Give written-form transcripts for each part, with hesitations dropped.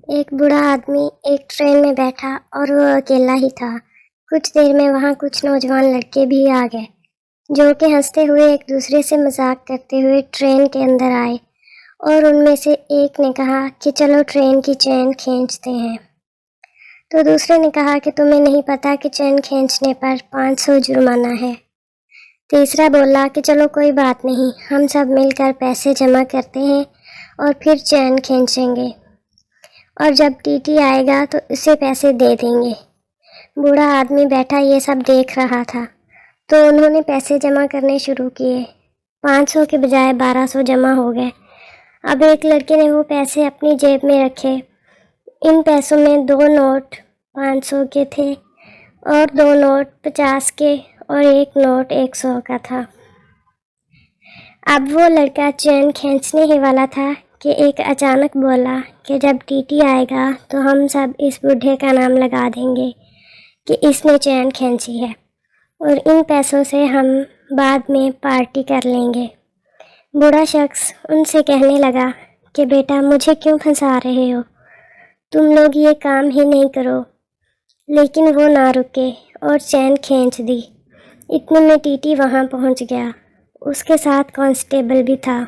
ایک بوڑھا آدمی ایک ٹرین میں بیٹھا اور وہ اکیلا ہی تھا۔ کچھ دیر میں وہاں کچھ نوجوان لڑکے بھی آ گئے جو کہ ہنستے ہوئے ایک دوسرے سے مذاق کرتے ہوئے ٹرین کے اندر آئے، اور ان میں سے ایک نے کہا کہ چلو ٹرین کی چین کھینچتے ہیں، تو دوسرے نے کہا کہ تمہیں نہیں پتا کہ چین کھینچنے پر 500 جرمانہ ہے۔ تیسرا بولا کہ چلو کوئی بات نہیں، ہم سب مل کر پیسے جمع کرتے ہیں اور پھر چین کھینچیں گے، اور جب ٹی ٹی آئے گا تو اسے پیسے دے دیں گے۔ بوڑھا آدمی بیٹھا یہ سب دیکھ رہا تھا، تو انہوں نے پیسے جمع کرنے شروع کیے۔ 500 کے بجائے 1200 جمع ہو گئے۔ اب ایک لڑکے نے وہ پیسے اپنی جیب میں رکھے۔ ان پیسوں میں 2 نوٹ 500 کے تھے اور 2 نوٹ 50 کے اور 1 نوٹ 100 کا تھا۔ اب وہ لڑکا چین کھینچنے ہی والا تھا کہ ایک اچانک بولا کہ جب ٹی ٹی آئے گا تو ہم سب اس بوڑھے کا نام لگا دیں گے کہ اس نے چین کھینچی ہے، اور ان پیسوں سے ہم بعد میں پارٹی کر لیں گے۔ بوڑھا شخص ان سے کہنے لگا کہ بیٹا مجھے کیوں پھنسا رہے ہو، تم لوگ یہ کام ہی نہیں کرو۔ لیکن وہ نہ رکے اور چین کھینچ دی۔ اتنے میں ٹی ٹی وہاں پہنچ گیا، اس کے ساتھ کانسٹیبل بھی تھا۔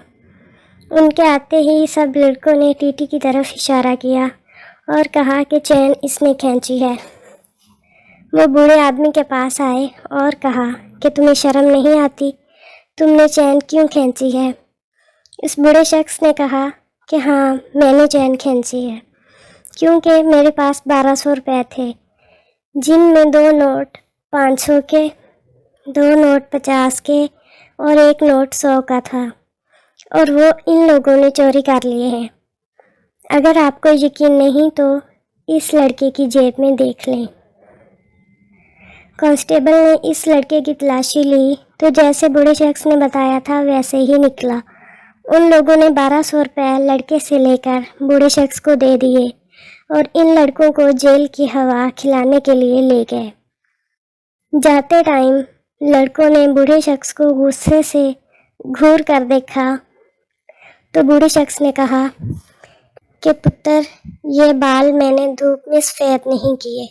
ان کے آتے ہی سب لڑکوں نے ٹی ٹی کی طرف اشارہ کیا اور کہا کہ چین اس نے کھینچی ہے۔ وہ بوڑھے آدمی کے پاس آئے اور کہا کہ تمہیں شرم نہیں آتی، تم نے چین کیوں کھینچی ہے؟ اس بوڑھے شخص نے کہا کہ ہاں میں نے چین کھینچی ہے، کیونکہ میرے پاس 1200 روپے تھے، جن میں 2 نوٹ 500 کے، 2 نوٹ 50 کے اور 1 نوٹ 100 کا تھا، اور وہ ان لوگوں نے چوری کر لیے ہیں۔ اگر آپ کو یقین نہیں تو اس لڑکے کی جیب میں دیکھ لیں۔ کانسٹیبل نے اس لڑکے کی تلاشی لی تو جیسے بوڑھے شخص نے بتایا تھا ویسے ہی نکلا۔ ان لوگوں نے 1200 روپے لڑکے سے لے کر بوڑھے شخص کو دے دیے اور ان لڑکوں کو جیل کی ہوا کھلانے کے لیے لے گئے۔ جاتے ٹائم لڑکوں نے بوڑھے شخص کو غصے سے گھور کر دیکھا تو بوڑھے شخص نے کہا کہ پتر یہ بال میں نے دھوپ میں سفید نہیں کیے،